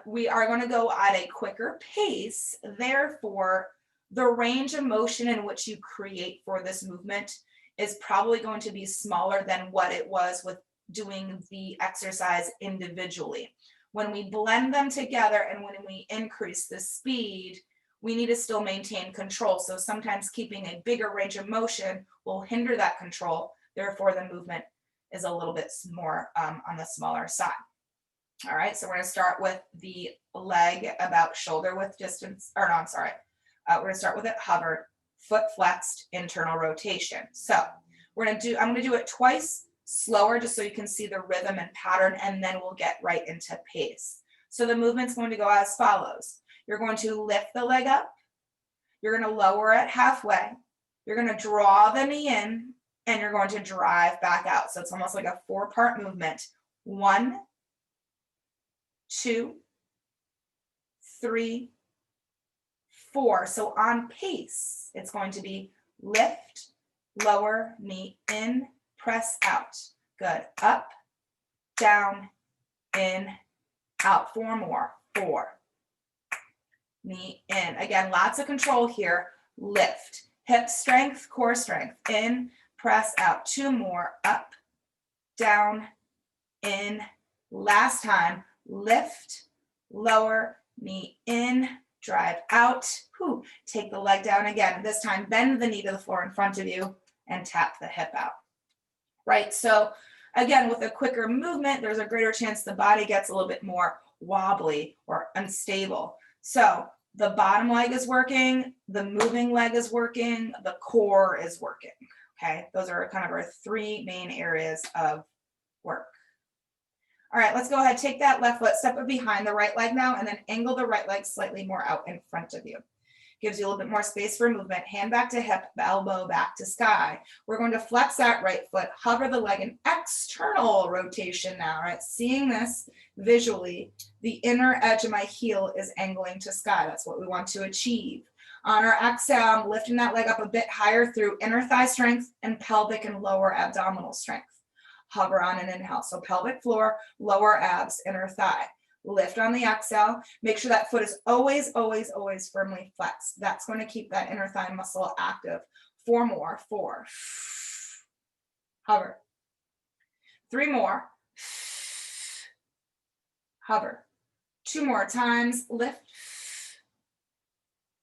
A: we are going to go at a quicker pace. Therefore, the range of motion in which you create for this movement is probably going to be smaller than what it was with doing the exercise individually. When we blend them together and when we increase the speed, we need to still maintain control. So sometimes keeping a bigger range of motion will hinder that control. Therefore, the movement is a little bit more on the smaller side. All right, so we're going to start with the leg about shoulder width distance, or no, I'm sorry. We're going to start with it hovered, foot flexed, internal rotation. So I'm going to do it twice slower just so you can see the rhythm and pattern, and then we'll get right into pace. So the movement's going to go as follows. You're going to lift the leg up. You're going to lower it halfway. You're going to draw the knee in, and you're going to drive back out. So it's almost like a 4-part movement. 1, 2, 3, 4. So on pace, it's going to be lift, lower, knee in, press out. Good. Up, down, in, out. 4 more. 4. Knee in. Again, lots of control here. Lift. Hip strength, core strength. In, press out. 2 more. Up, down, in. Last time, lift, lower, knee in, drive out. Whew. Take the leg down again. This time, bend the knee to the floor in front of you and tap the hip out. Right, so again, with a quicker movement, there's a greater chance the body gets a little bit more wobbly or unstable. So the bottom leg is working, the moving leg is working, the core is working. Okay, those are kind of our three main areas of work. All right, let's go ahead, take that left foot, step it behind the right leg now, and then angle the right leg slightly more out in front of you. Gives you a little bit more space for movement. Hand back to hip, elbow back to sky. We're going to flex that right foot, hover the leg, an external rotation now, right? Seeing this visually, the inner edge of my heel is angling to sky. That's what we want to achieve. On our exhale, I'm lifting that leg up a bit higher through inner thigh strength and pelvic and lower abdominal strength. Hover on an inhale. So pelvic floor, lower abs, inner thigh. Lift on the exhale. Make sure that foot is always, always, always firmly flexed. That's going to keep that inner thigh muscle active. 4 more. 4. Hover. 3 more. Hover. 2 more times. Lift.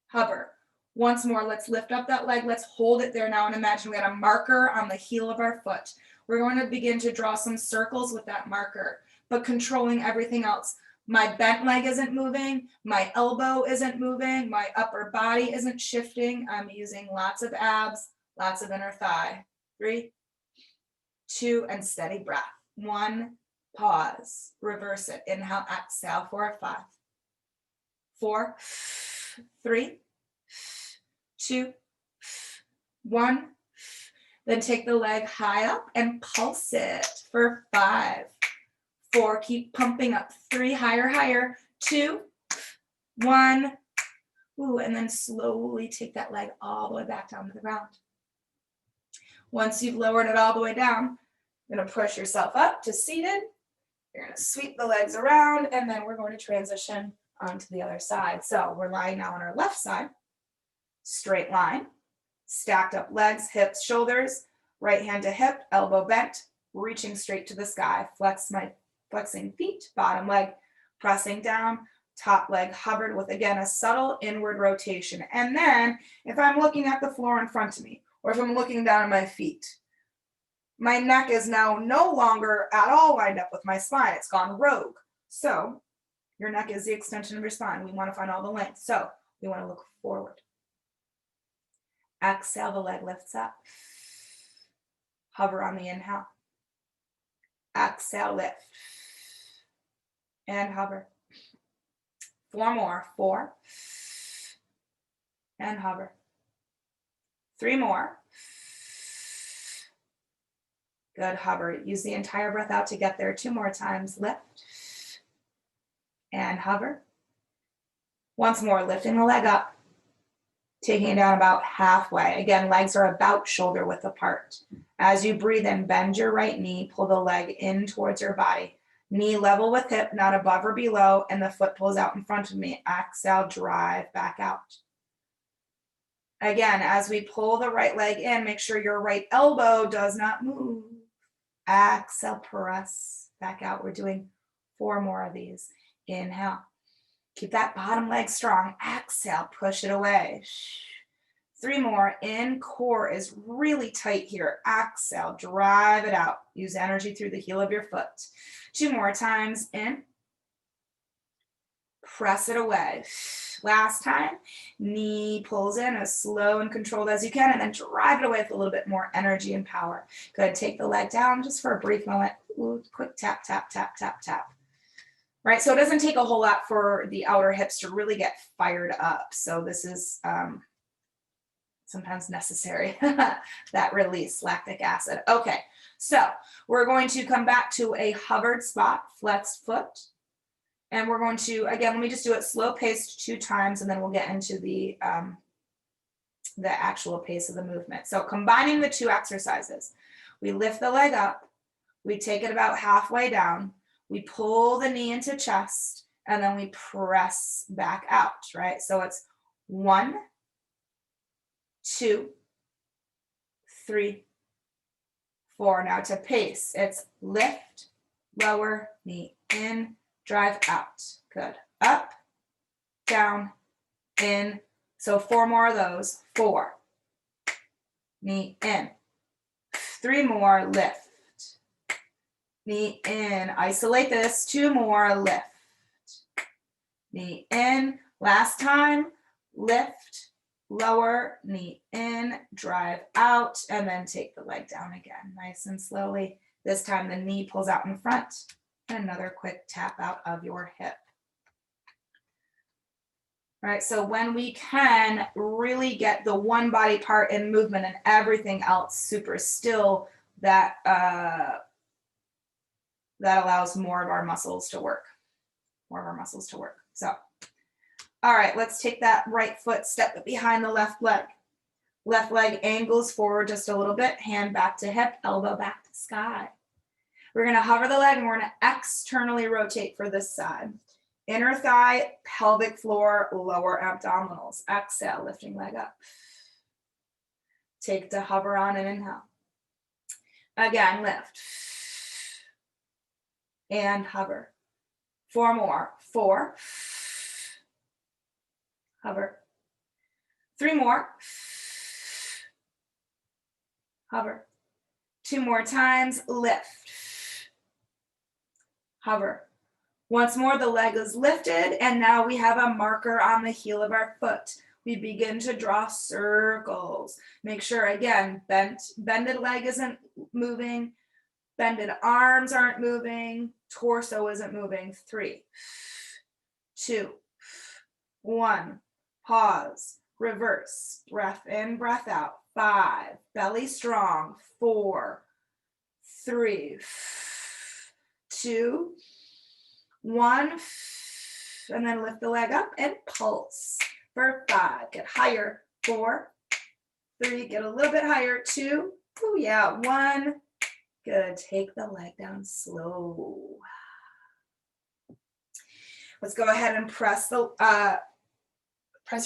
A: Hover. Once more, let's lift up that leg. Let's hold it there now and imagine we got a marker on the heel of our foot. We're going to begin to draw some circles with that marker, but controlling everything else. My bent leg isn't moving, my elbow isn't moving, my upper body isn't shifting. I'm using lots of abs, lots of inner thigh. 3, 2, and steady breath. 1, pause, reverse it. Inhale, exhale, 4, 5, 4, 3, 2, 1. Then take the leg high up and pulse it for 5, 4, keep pumping up. 3, higher, higher. 2, 1. Ooh, and then slowly take that leg all the way back down to the ground. Once you've lowered it all the way down, you're going to push yourself up to seated. You're going to sweep the legs around, and then we're going to transition onto the other side. So we're lying now on our left side. Straight line. Stacked up legs, hips, shoulders. Right hand to hip, elbow bent, reaching straight to the sky. Flexing feet, bottom leg pressing down, top leg hovered with, again, a subtle inward rotation. And then if I'm looking at the floor in front of me, or if I'm looking down at my feet, my neck is now no longer at all lined up with my spine. It's gone rogue. So your neck is the extension of your spine. We want to find all the length. So we want to look forward. Exhale, the leg lifts up. Hover on the inhale. Exhale, lift. And hover. 4 more. 4. And hover. 3 more. Good, hover. Use the entire breath out to get there. 2 more times. Lift. And hover. Once more, lifting the leg up. Taking it down about halfway. Again, legs are about shoulder width apart. As you breathe in, bend your right knee, pull the leg in towards your body. Knee level with hip, not above or below, and the foot pulls out in front of me. Exhale, drive back out. Again, as we pull the right leg in, make sure your right elbow does not move. Exhale, press back out. We're doing 4 more of these. Inhale. Keep that bottom leg strong. Exhale, push it away. 3 more. In, core is really tight here. Exhale, drive it out. Use energy through the heel of your foot. 2 more times. In. Press it away. Last time. Knee pulls in as slow and controlled as you can, and then drive it away with a little bit more energy and power. Good. Take the leg down just for a brief moment. Ooh, quick tap, tap, tap, tap, tap. Right, so it doesn't take a whole lot for the outer hips to really get fired up. So this is sometimes necessary, that release, lactic acid. Okay, so we're going to come back to a hovered spot, flexed foot. And we're going to, again, let me just do it slow paced 2 times, and then we'll get into the actual pace of the movement. So combining the 2 exercises, we lift the leg up, we take it about halfway down, we pull the knee into chest, and then we press back out, right? So it's 1, 2, 3, 4. Now to pace, it's lift, lower, knee in, drive out. Good. Up, down, in. So 4 more of those. 4. Knee in. 3 more, lift. Knee in. Isolate this. 2 more, lift. Knee in. Last time, lift, lower, knee in, drive out, and then take the leg down again, nice and slowly. This time the knee pulls out in front, and another quick tap out of your hip. All right, so when we can really get the one body part in movement and everything else super still, that allows more of our muscles to work. So, all right, let's take that right foot, step it behind the left leg. Left leg angles forward just a little bit, hand back to hip, elbow back to sky. We're gonna hover the leg and we're gonna externally rotate for this side. Inner thigh, pelvic floor, lower abdominals. Exhale, lifting leg up. Take to hover on and inhale. Again, lift. And hover. 4 more. 4. Hover. 3 more. Hover. 2 more times, lift. Hover. Once more, the leg is lifted, and now we have a marker on the heel of our foot. We begin to draw circles. Make sure, again, bended leg isn't moving, bended arms aren't moving, torso isn't moving. 3, 2, 1, pause, reverse, breath in, breath out. 5, belly strong. 4, 3, 2, 1, and then lift the leg up and pulse for 5. Get higher. 4, 3, get a little bit higher. 2, oh yeah, 1. Good. Take the leg down slow. Let's go ahead and press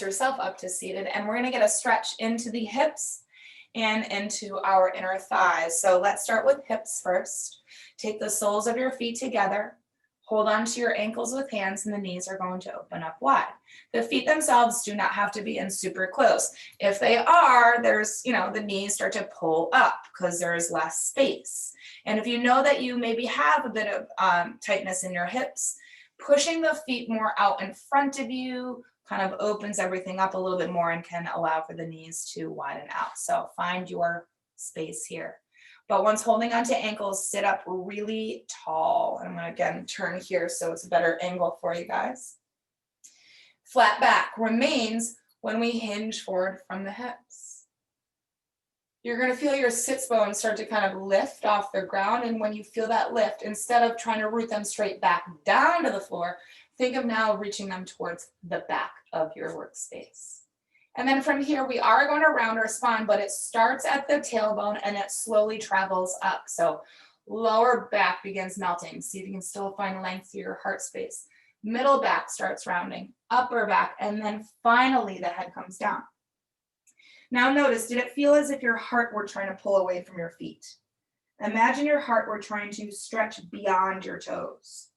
A: yourself up to seated, and we're going to get a stretch into the hips and into our inner thighs. So let's start with hips first. Take the soles of your feet together. Hold on to your ankles with hands, and the knees are going to open up wide. The feet themselves do not have to be in super close. If they are, there's, the knees start to pull up because there's less space. And if you know that you maybe have a bit of tightness in your hips, pushing the feet more out in front of you kind of opens everything up a little bit more and can allow for the knees to widen out. So find your space here. But once holding onto ankles, sit up really tall. I'm gonna again turn here so it's a better angle for you guys. Flat back remains when we hinge forward from the hips. You're gonna feel your sits bones start to kind of lift off the ground, and when you feel that lift, instead of trying to root them straight back down to the floor, think of now reaching them towards the back of your workspace. And then from here, we are going to round our spine, but it starts at the tailbone and it slowly travels up. So lower back begins melting. See if you can still find length through your heart space. Middle back starts rounding, upper back, and then finally the head comes down. Now notice, did it feel as if your heart were trying to pull away from your feet? Imagine your heart were trying to stretch beyond your toes.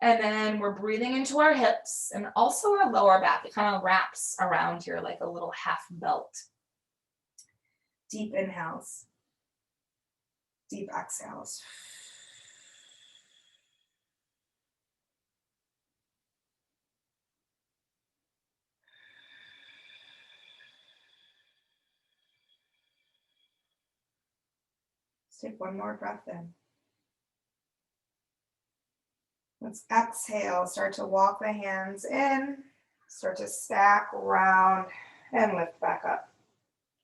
A: And then we're breathing into our hips and also our lower back. It kind of wraps around here like a little half belt. Deep inhales. Deep exhales. Let's take one more breath in. Let's exhale, start to walk the hands in, start to stack, round, and lift back up.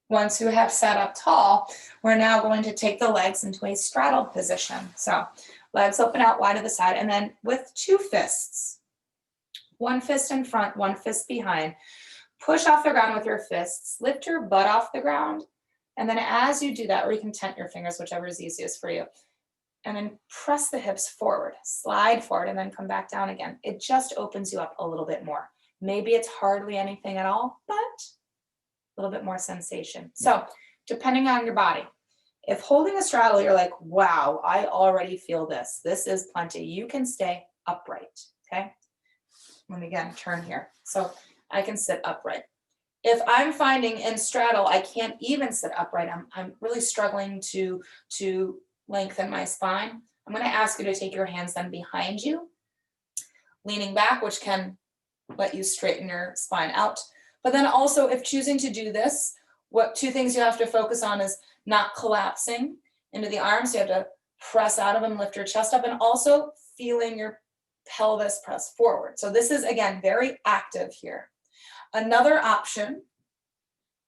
A: Once you have sat up tall, we're now going to take the legs into a straddled position. So legs open out wide to the side, and then with 2 fists, 1 fist in front, 1 fist behind, push off the ground with your fists, lift your butt off the ground, and then as you do that, or you can tent your fingers, whichever is easiest for you. And then press the hips forward, slide forward, and then come back down again. It just opens you up a little bit more. Maybe it's hardly anything at all, but a little bit more sensation. So depending on your body, If holding a straddle, you're like, wow, I already feel this. This is plenty. You can stay upright, okay? Let me again turn here. So I can sit upright. If I'm finding in straddle, I can't even sit upright, I'm really struggling to lengthen my spine, I'm gonna ask you to take your hands then behind you, leaning back, which can let you straighten your spine out. But then also, if choosing to do this, what two things you have to focus on is not collapsing into the arms. You have to press out of them, lift your chest up, and also feeling your pelvis press forward. So this is, again, very active here. Another option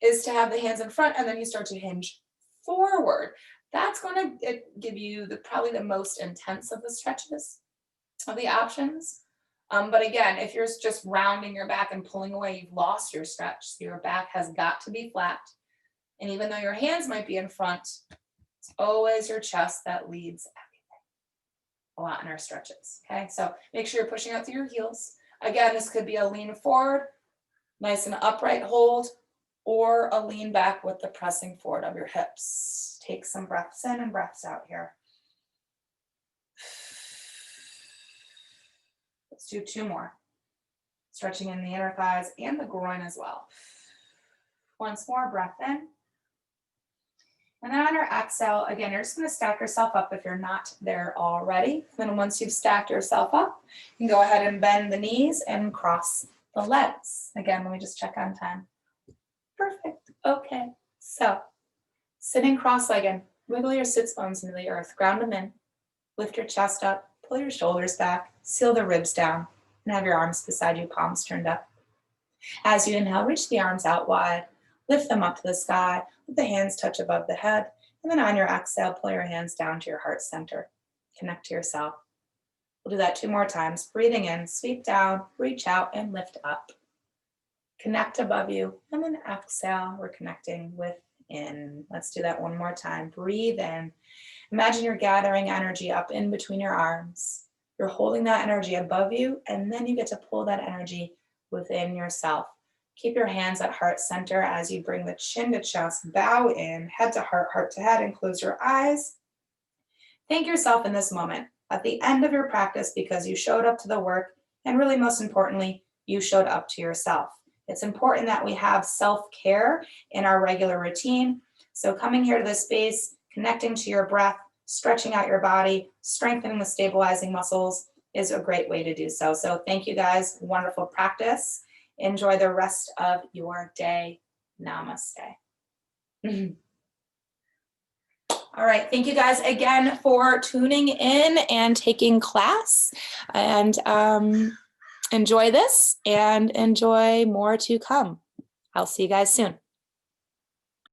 A: is to have the hands in front and then you start to hinge forward. That's going to give you probably the most intense of the stretches of the options. But again, if you're just rounding your back and pulling away, you've lost your stretch. So your back has got to be flat. And even though your hands might be in front, it's always your chest that leads everything a lot in our stretches. Okay, so make sure you're pushing out through your heels. Again, this could be a lean forward, nice and upright hold, or a lean back with the pressing forward of your hips. Take some breaths in and breaths out here. Let's do two more. Stretching in the inner thighs and the groin as well. Once more, breath in. And then on your exhale, again, you're just going to stack yourself up if you're not there already. Then once you've stacked yourself up, you can go ahead and bend the knees and cross the legs. Again, let me just check on time. Perfect. Okay. So sitting cross-legged, wiggle your sits bones into the earth, ground them in, lift your chest up, pull your shoulders back, seal the ribs down, and have your arms beside you, palms turned up. As you inhale, reach the arms out wide, lift them up to the sky, let the hands touch above the head, and then on your exhale, pull your hands down to your heart center. Connect to yourself. We'll do that two more times. Breathing in, sweep down, reach out, and lift up. Connect above you, and then exhale, we're connecting within. Let's do that one more time. Breathe in. Imagine you're gathering energy up in between your arms. You're holding that energy above you, and then you get to pull that energy within yourself. Keep your hands at heart center as you bring the chin to chest, bow in, head to heart to head, and close your eyes. Thank yourself in this moment at the end of your practice because you showed up to the work, and really most importantly, you showed up to yourself. It's important that we have self-care in our regular routine. So coming here to this space, connecting to your breath, stretching out your body, strengthening the stabilizing muscles is a great way to do so. So thank you guys. Wonderful practice. Enjoy the rest of your day. Namaste. All right. Thank you guys again for tuning in and taking class. And enjoy this and enjoy more to come. I'll see you guys soon.